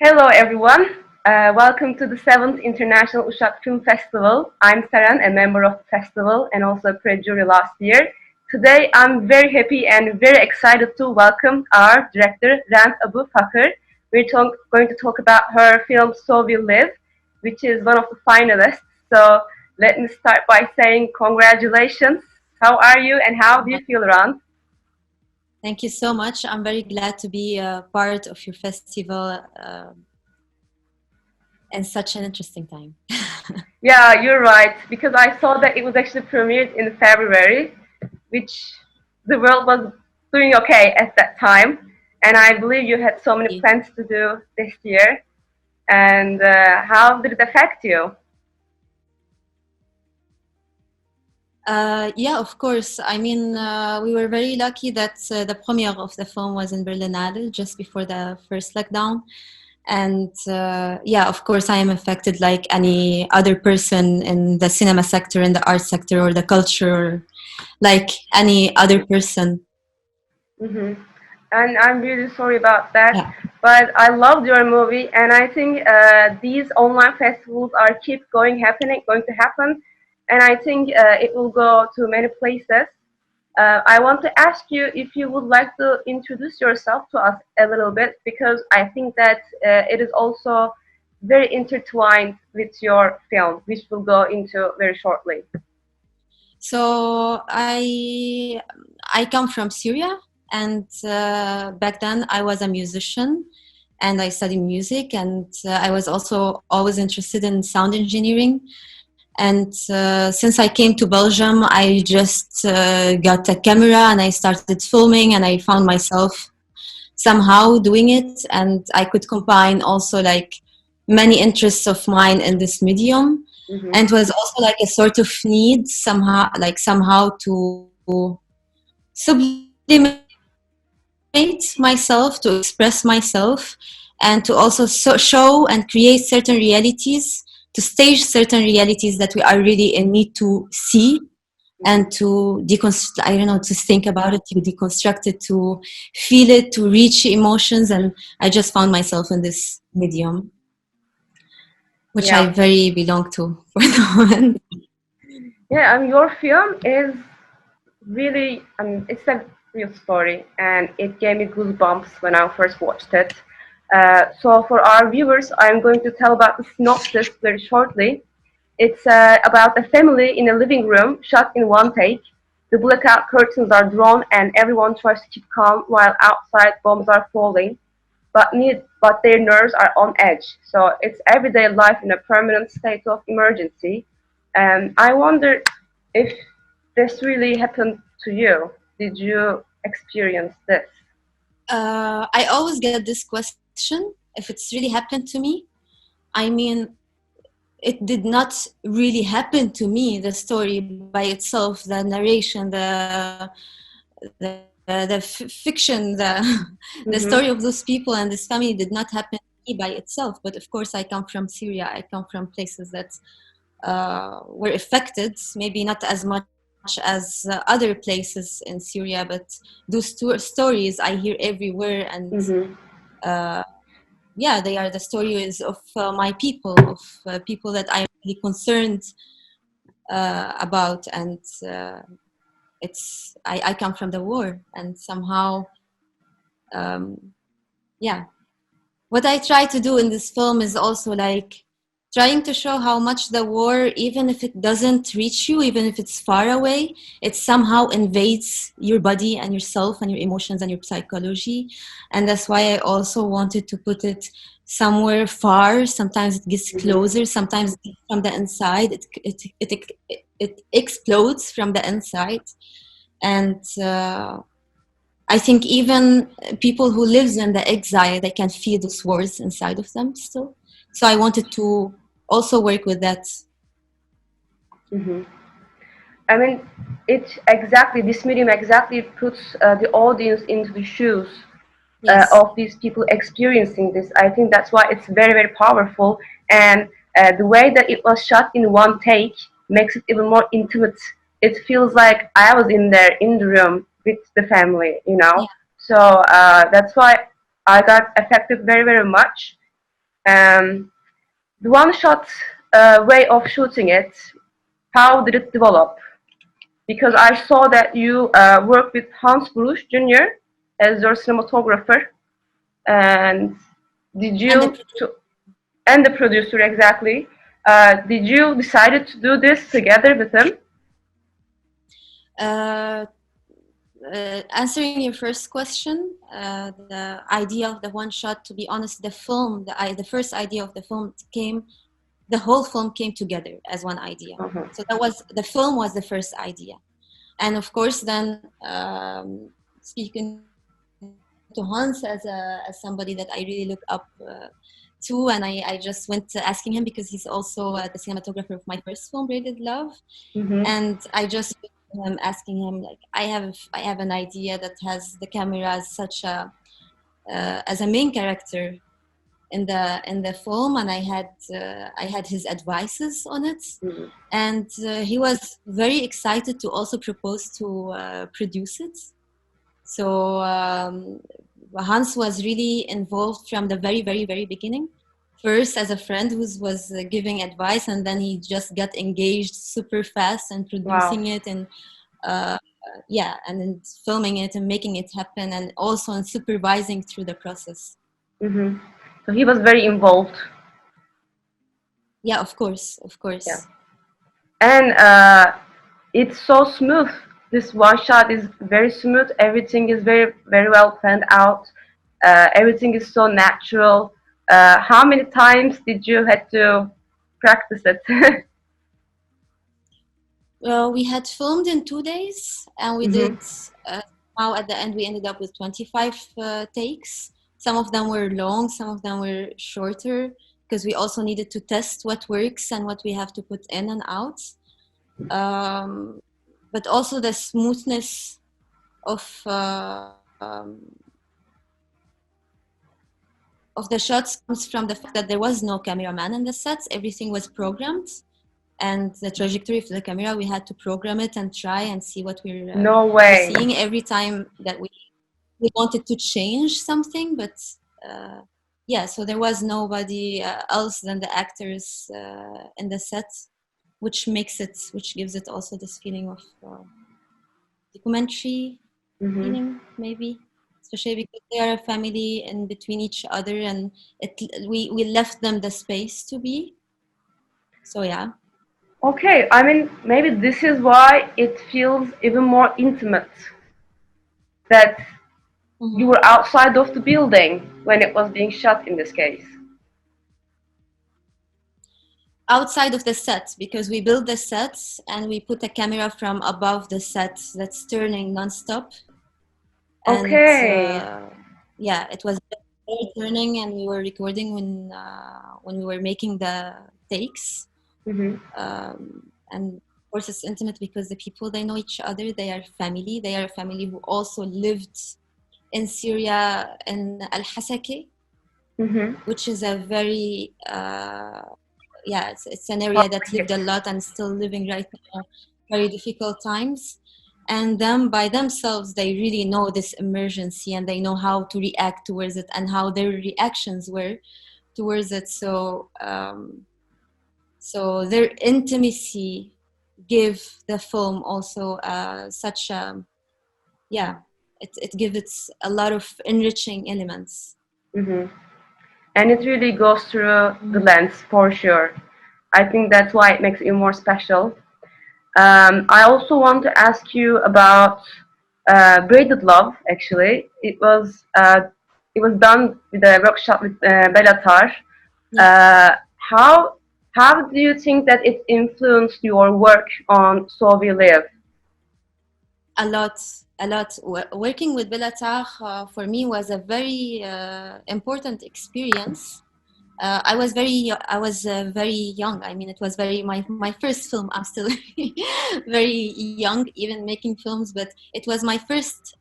Hello, everyone. Welcome to the 7th International Uşak Film Festival. I'm Seren, a member of the festival and also a pre-jury last year. Today, I'm very happy and very excited to welcome our director, Abou Fakher. Going to talk about her film So We Live, which is one of the finalists. So let me start by saying congratulations. How are you and how do you feel, Ran? Thank you so much. I'm very glad to be a part of your festival and such an interesting time. Yeah, you're right. Because I saw that it was actually premiered in February, which the world was doing okay at that time. And I believe you had so many plans to do this year. And how did it affect you? Yeah, of course. I mean, we were very lucky that the premiere of the film was in Berlinale just before the first lockdown. And yeah, of course, I am affected like any other person in the cinema sector, in the art sector, or the culture, like any other person. Mm-hmm. And I'm really sorry about that. Yeah. But I loved your movie, and I think these online festivals are keep going to happen, and I think it will go to many places. I want to ask you if you would like to introduce yourself to us a little bit, because I think that it is also very intertwined with your film, which we'll go into very shortly. So I come from Syria, and back then I was a musician, and I studied music, and I was also always interested in sound engineering. And since I came to Belgium, I just got a camera and I started filming, and I found myself somehow doing it, and I could combine also like many interests of mine in this medium. Mm-hmm. And it was also like a sort of need somehow to sublimate myself, to express myself, and to also show and create certain realities, to stage certain realities that we are really in need to see and to deconstruct, I don't know, to think about it, to deconstruct it, to feel it, to reach emotions. And I just found myself in this medium, which I very belong to for the moment. Yeah, your film is really, it's a real story, and it gave me goosebumps when I first watched it. So for our viewers, I'm going to tell about the synopsis very shortly. It's about a family in a living room shot in one take. The blackout curtains are drawn and everyone tries to keep calm while outside bombs are falling, but their nerves are on edge. So it's everyday life in a permanent state of emergency. And I wonder if this really happened to you. Did you experience this? I always get this question if it's really happened to me. I mean, it did not really happen to me, the story by itself, the narration, the fiction, the story of those people and this family did not happen to me by itself. But of course, I come from Syria. I come from places that were affected, maybe not as much as other places in Syria, but those stories I hear everywhere. And yeah, they are the stories of my people, of people that I'm really concerned about. And I come from the war, and somehow, yeah. What I try to do in this film is also like trying to show how much the war, even if it doesn't reach you, even if it's far away, it somehow invades your body and yourself and your emotions and your psychology. And that's why I also wanted to put it somewhere far. Sometimes it gets closer, sometimes from the inside, it explodes from the inside. And I think even people who live in the exile, they can feel those wars inside of them still. So I wanted to also work with that. Mm-hmm. I mean, this medium exactly puts the audience into the shoes of these people experiencing this. I think that's why it's very, very powerful. And the way that it was shot in one take makes it even more intimate it feels like I was in there in the room with the family, you know. Yeah. So that's why I got affected very, very much. Um, the one-shot way of shooting it, how did it develop? Because I saw that you worked with Hans Bruch Jr. as your cinematographer, and did And the you to, and the producer exactly. Did you decided to do this together with him? uh, answering your first question, the idea of the one shot. To be honest, the first idea of the film the whole film came together as one idea. Uh-huh. So the film was the first idea, and of course, then speaking to Hans as somebody that I really look up to, and I just went to asking him because he's also the cinematographer of my first film, Braided Love, Mm-hmm. and I just went to him asking him like I have an idea that has the camera as such a as a main character in the film, and I had his advices on it, Mm-hmm. and he was very excited to also propose to produce it. So Hans was really involved from the very, very, very beginning. First, as a friend who was giving advice, and then he just got engaged super fast and Wow. producing it, and uh, yeah, and then filming it and making it happen, and also in supervising through the process. Mm-hmm. So he was very involved. Yeah, of course, of Yeah. course. And it's so smooth. This one shot is very smooth. Everything is very, very well planned out. Everything is so natural. How many times did you had to practice it? Well, we had filmed in 2 days, and we Mm-hmm. did. Now at the end, we ended up with 25 takes. Some of them were long, some of them were shorter, because we also needed to test what works and what we have to put in and out. But also the smoothness of of the shots comes from the fact that there was no cameraman in the sets. Everything was programmed, and the trajectory of the camera, we had to program it and try and see what No we're way. seeing every time that we wanted to change something. But uh, yeah, so there was nobody else than the actors in the set, which gives it also this feeling of documentary Mm-hmm. feeling, maybe, especially because they are a family in between each other, and we left them the space to be. So yeah. Okay, I mean, maybe this is why it feels even more intimate that you Mhm. were outside of the building when it was being shot in this case. Outside of the set, because we build the sets and we put a camera from above the set that's turning nonstop, and Okay. yeah, it was turning, and we were recording when we were making the takes. Mm-hmm. And of course it's intimate because the people, they know each other, they are a family who also lived in Syria, in Al-Hasake, Mm-hmm. which is a very yeah, it's an area that lived a lot and still living right now, very difficult times. And them by themselves, they really know this emergency, and they know how to react towards it and how their reactions were towards it. So their intimacy give the film also such yeah, it gives it a lot of enriching elements. Mm-hmm. And it really goes through the Mhm. lens for sure. I think that's why it makes it more special. I also want to ask you about Braided Love. Actually, it was done with a workshop with Bellatar. Yeah, Uh, how how do you think that it influenced your work on So We Live? a lot, a lot. Working with Bellatar for me was a very important experience. I was very young. I mean, it was my first film. I'm still very young, even making films, but it was my first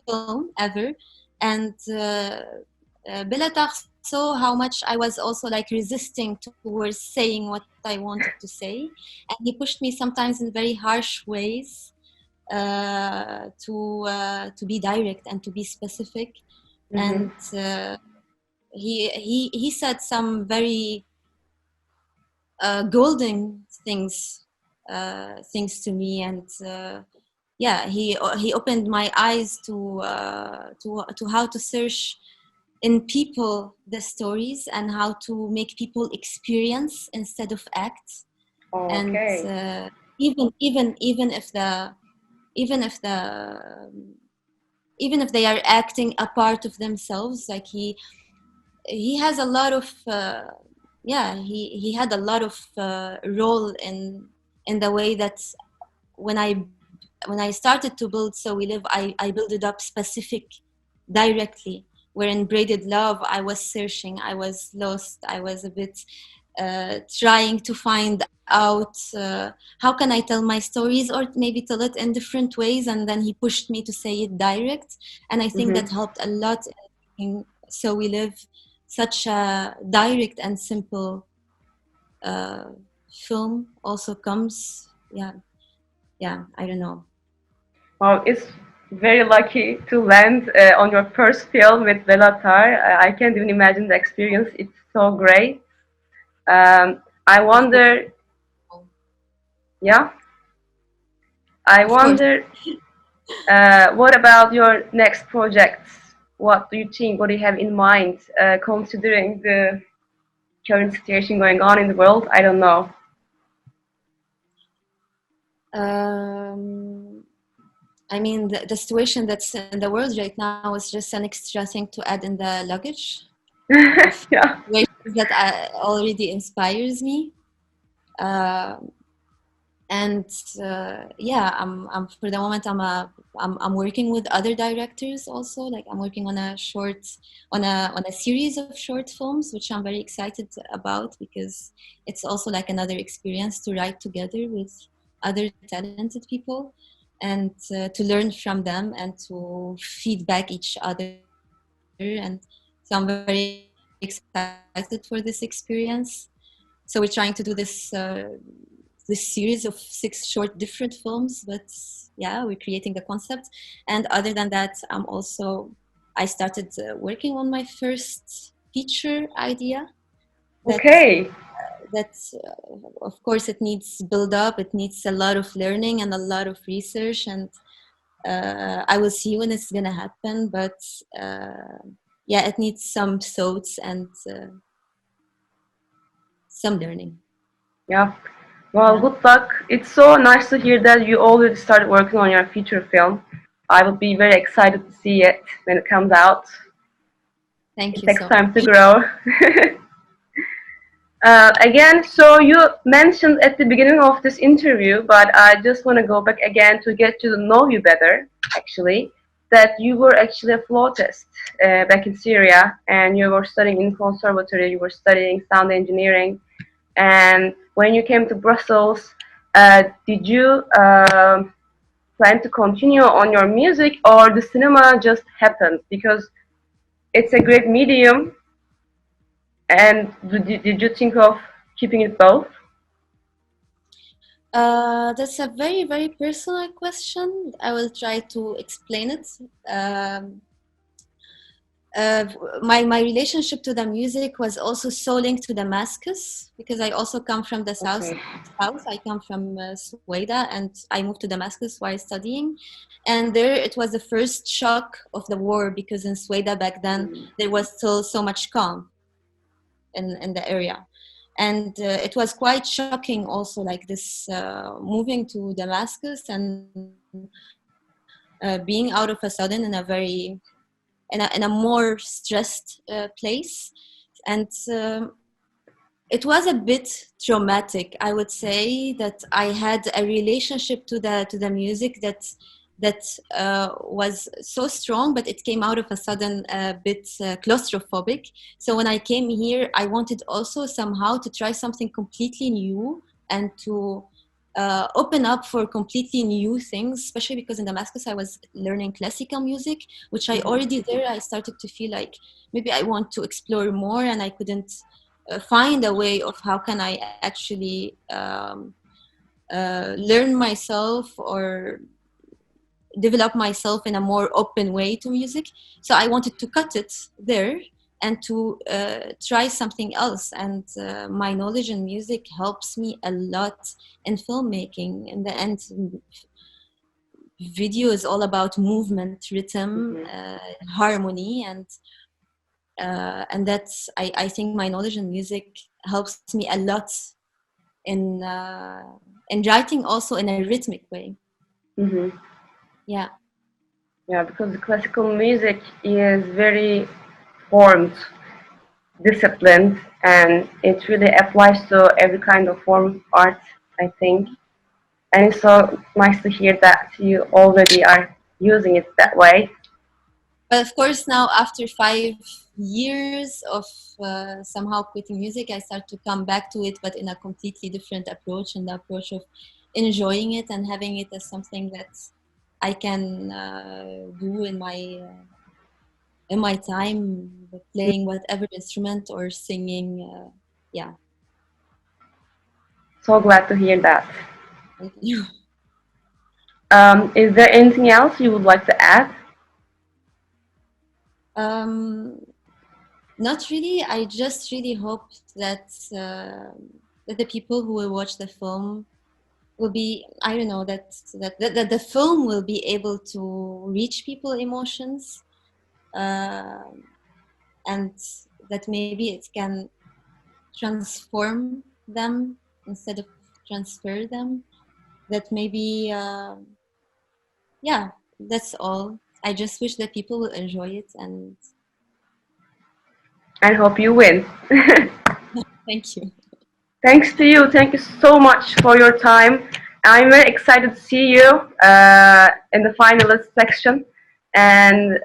film ever. And Bellatar saw how much I was also like resisting towards saying what I wanted to say, and he pushed me sometimes in very harsh ways to be direct and to be specific. Mm-hmm. And he said some very golden things to me, and yeah, he opened my eyes to how to search in people the stories and how to make people experience instead of act. And Okay. even if the even if they are acting a part of themselves, like he has a lot of yeah, he had a lot of role in the way that when I started to build So We Live, I built it up specific directly. Where in Braided Love, I was searching, I was lost, I was a bit trying to find out how can I tell my stories, or maybe tell it in different ways. And then he pushed me to say it direct, and I think Mm-hmm. that helped a lot in So We Live, such a direct and simple uh, film. Also comes, yeah, I don't know. Well, it's very lucky to land on your first film with Belatar. I can't even imagine the experience. It's so great. I Of course, wonder, yeah, I of course. wonder, what about your next projects? What do you think? What do you have in mind, considering the current situation going on in the world? I don't know. Um, I mean, the situation that's in the world right now is just an extra thing to add in the luggage of Yeah. situations that already inspires me. Uh, and yeah, I'm for the moment I'm working with other directors also. Like I'm working on a on a series of short films, which I'm very excited about, because it's also like another experience to write together with other talented people, and to learn from them and to feedback each other. And so I'm very excited for this experience. So we're trying to do this series of 6 short different films, but yeah, we're creating the concept. And other than that, I started working on my first feature idea that Okay. of course it needs build up, it needs a lot of learning and a lot of research, and I will see when it's gonna happen, but yeah, it needs some thoughts and some learning. Yeah. Well, Yeah, good luck. It's so nice to hear that you already started working on your feature film. I will be very excited to see it when it comes out. thank It you takes so time to much. grow. Again, so you mentioned at the beginning of this interview, but I just want to go back again to get to know you better, actually, that you were actually a flautist back in Syria, and you were studying in conservatory, you were studying sound engineering, and when you came to Brussels, did you plan to continue on your music, or the cinema just happened? Because it's a great medium, and did you think of keeping it both? That's a very, very personal question. I will try to explain it. Um, uh, my relationship to the music was also so linked to Damascus, because I also come from the south. Okay. South, I come from Sueda, and I moved to Damascus while studying. And there, it was the first shock of the war, because in Sueda back then there was still so much calm in the area. And it was quite shocking also, like this moving to Damascus and being out of a sudden in a very in a more stressed place. And it was a bit traumatic. I would say that I had a relationship to the music that was so strong, but it came out of a sudden a bit claustrophobic. So when I came here, I wanted also somehow to try something completely new, and to open up for completely new things, especially because in Damascus I was learning classical music, which I already there I started to feel like maybe I want to explore more, and I couldn't find a way of how can I actually learn myself or develop myself in a more open way to music. So I wanted to cut it there and to try something else. And my knowledge in music helps me a lot in filmmaking. In the end, video is all about movement, rhythm, harmony, and that's I think my knowledge in music helps me a lot in writing, also in a rhythmic way. Mm-hmm. Yeah. Yeah, because the classical music is very formed, disciplined, and it really applies to every kind of form of art, I think. And it's so nice to hear that you already are using it that way. But of course, now after 5 years of somehow quitting music, I start to come back to it, but in a completely different approach, and the approach of enjoying it and having it as something that I can do in my time, playing whatever instrument or singing. Yeah. So glad to hear that. Thank you. Is there anything else you would like to add? Not really. I just really hope that that the people who will watch the film will be, I don't know, that the film will be able to reach people emotions, uh, and that maybe it can transform them instead of transfer them. That maybe yeah, that's all. I just wish that people will enjoy it, and I hope you win. thank you. Thanks to you. Thank you so much for your time. I'm very excited to see you in the finalist section. And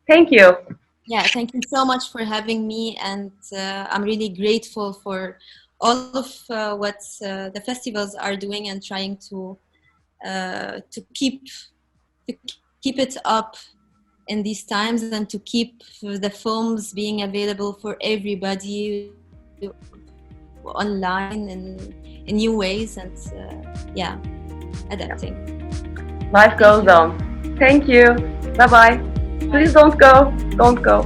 thank you. Yeah, thank you so much for having me, and I'm really grateful for all of what the festivals are doing and trying to keep it up in these times, and to keep the films being available for everybody online in new ways, and yeah, adapting. Life goes on. Thank you. Bye bye. Please don't go. Don't go.